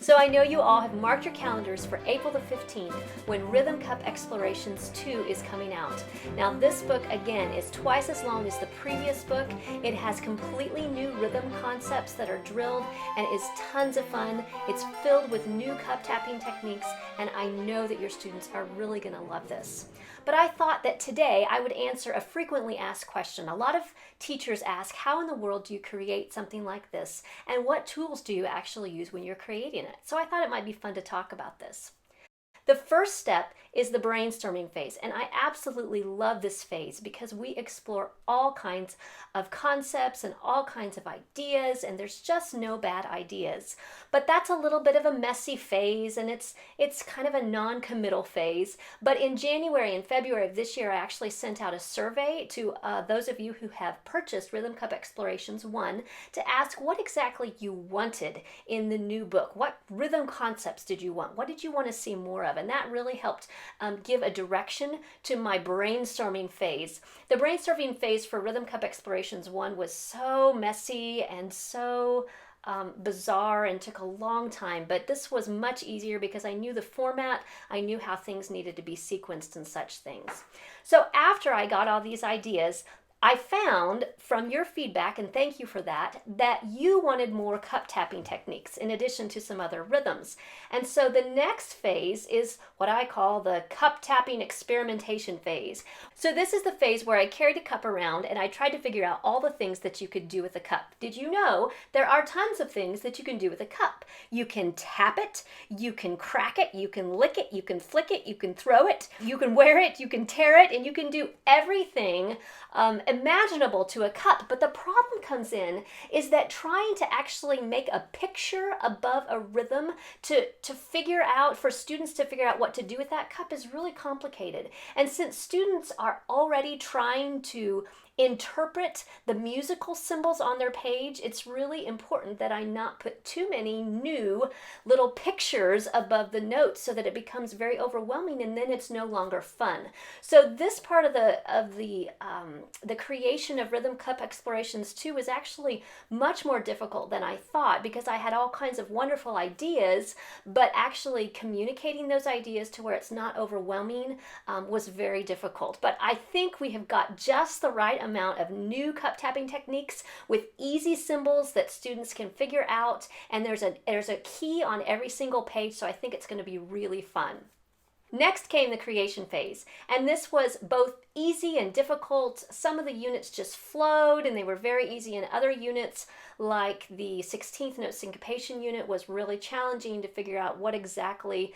So I know you all have marked your calendars for April the 15th when Rhythm Cup Explorations 2 is coming out. Now this book, again, is twice as long as the previous book. It has completely new rhythm concepts that are drilled and is tons of fun. It's filled with new cup tapping techniques, and I know that your students are really going to love this. But I thought that today I would answer a frequently asked question. A lot of teachers ask, how in the world do you create something like this? And what tools do you actually use when you're creating it? So I thought it might be fun to talk about this. The first step is the brainstorming phase, and I absolutely love this phase because we explore all kinds of concepts and all kinds of ideas, and there's just no bad ideas. But that's a little bit of a messy phase, and it's kind of a non-committal phase. But in January and February of this year, I actually sent out a survey to those of you who have purchased Rhythm Cup Explorations 1 to ask what exactly you wanted in the new book. What rhythm concepts did you want? What did you want to see more of? And that really helped give a direction to my brainstorming phase. The brainstorming phase for Rhythm Cup Explorations 1 was so messy and so bizarre and took a long time, but this was much easier because I knew the format, I knew how things needed to be sequenced and such things. So after I got all these ideas, I found from your feedback, and thank you for that, that you wanted more cup tapping techniques in addition to some other rhythms. And so the next phase is what I call the cup tapping experimentation phase. So this is the phase where I carried a cup around and I tried to figure out all the things that you could do with a cup. Did you know there are tons of things that you can do with a cup? You can tap it, you can crack it, you can lick it, you can flick it, you can throw it, you can wear it, you can tear it, and you can do everything imaginable to a cup. But the problem comes in is that trying to actually make a picture above a rhythm to figure out, for students to figure out what to do with that cup is really complicated. And since students are already trying to interpret the musical symbols on their page, it's really important that I not put too many new little pictures above the notes so that it becomes very overwhelming and then it's no longer fun. So this part of the creation of Rhythm Cup Explorations 2 was actually much more difficult than I thought because I had all kinds of wonderful ideas, but actually communicating those ideas to where it's not overwhelming was very difficult. But I think we have got just the right amount of new cup tapping techniques with easy symbols that students can figure out, and there's a key on every single page, so I think it's going to be really fun. Next came the creation phase, and this was both easy and difficult. Some of the units just flowed and they were very easy, and other units like the 16th note syncopation unit was really challenging to figure out what exactly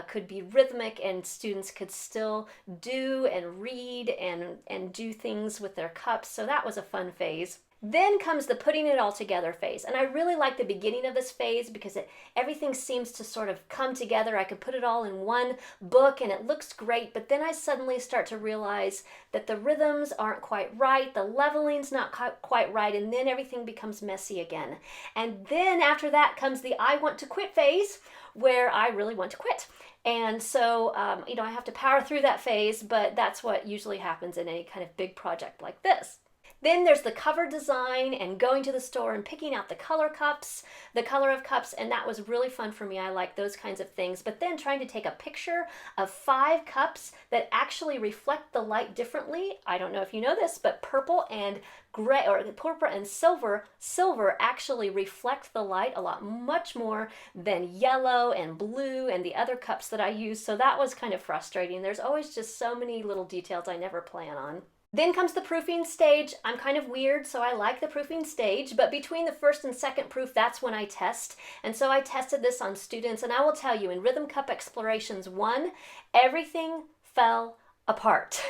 could be rhythmic and students could still do and read and do things with their cups, so that was a fun phase. Then comes the putting it all together phase, and I really like the beginning of this phase because everything seems to sort of come together. I could put it all in one book and it looks great, but then I suddenly start to realize that the rhythms aren't quite right, the leveling's not quite right, and then everything becomes messy again. And then after that comes the I want to quit phase, where I really want to quit. And so, I have to power through that phase, but that's what usually happens in any kind of big project like this. Then there's the cover design and going to the store and picking out the color of cups, and that was really fun for me. I like those kinds of things. But then trying to take a picture of 5 cups that actually reflect the light differently. I don't know if you know this, but purple and gray, or purple and silver actually reflect the light a lot much more than yellow and blue and the other cups that I use. So that was kind of frustrating. There's always just so many little details I never plan on. Then comes the proofing stage. I'm kind of weird, so I like the proofing stage, but between the first and second proof, that's when I test. And so I tested this on students, and I will tell you, in Rhythm Cup Explorations 1, everything fell apart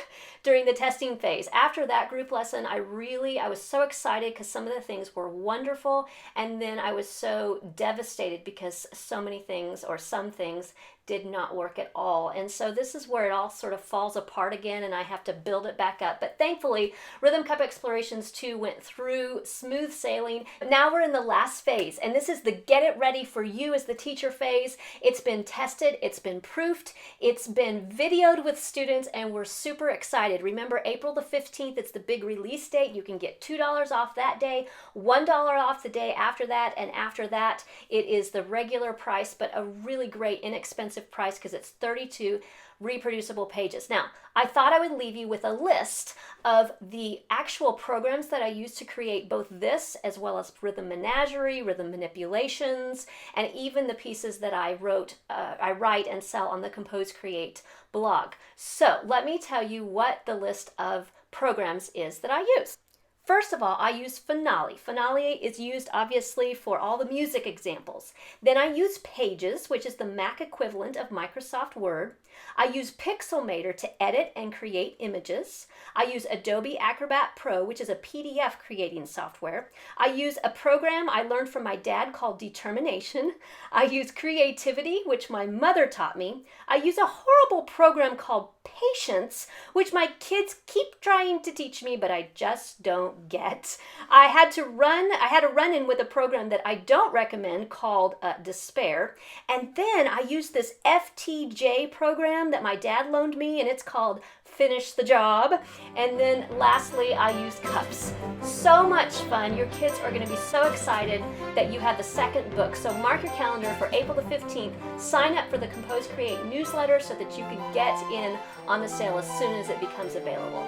during the testing phase. After that group lesson, I was so excited because some of the things were wonderful, and then I was so devastated because so many things, or some things, did not work at all. And so this is where it all sort of falls apart again and I have to build it back up. But thankfully, Rhythm Cup Explorations 2 went through smooth sailing. Now we're in the last phase, and this is the get it ready for you as the teacher phase. It's been tested, it's been proofed, it's been videoed with students, and we're super excited. Remember, April the 15th, it's the big release date. You can get $2 off that day, $1 off the day after that, and after that, it is the regular price, but a really great, inexpensive price because it's 32 reproducible pages. Now, I thought I would leave you with a list of the actual programs that I used to create both this as well as Rhythm Menagerie, Rhythm Manipulations, and even the pieces that I write and sell on the Compose Create blog. So let me tell you what the list of programs is that I use. First of all, I use Finale. Finale is used obviously for all the music examples. Then I use Pages, which is the Mac equivalent of Microsoft Word. I use Pixelmator to edit and create images. I use Adobe Acrobat Pro, which is a PDF creating software. I use a program I learned from my dad called Determination. I use Creativity, which my mother taught me. I use a horrible program called Patience, which my kids keep trying to teach me, but I just don't get. I had a run-in with a program that I don't recommend called Despair. And then I used this FTJ program that my dad loaned me, and it's called Finish the Job. And then lastly, I use Cups. So much fun. Your kids are going to be so excited that you have the second book. So mark your calendar for April the 15th. Sign up for the Compose Create newsletter so that you can get in on the sale as soon as it becomes available.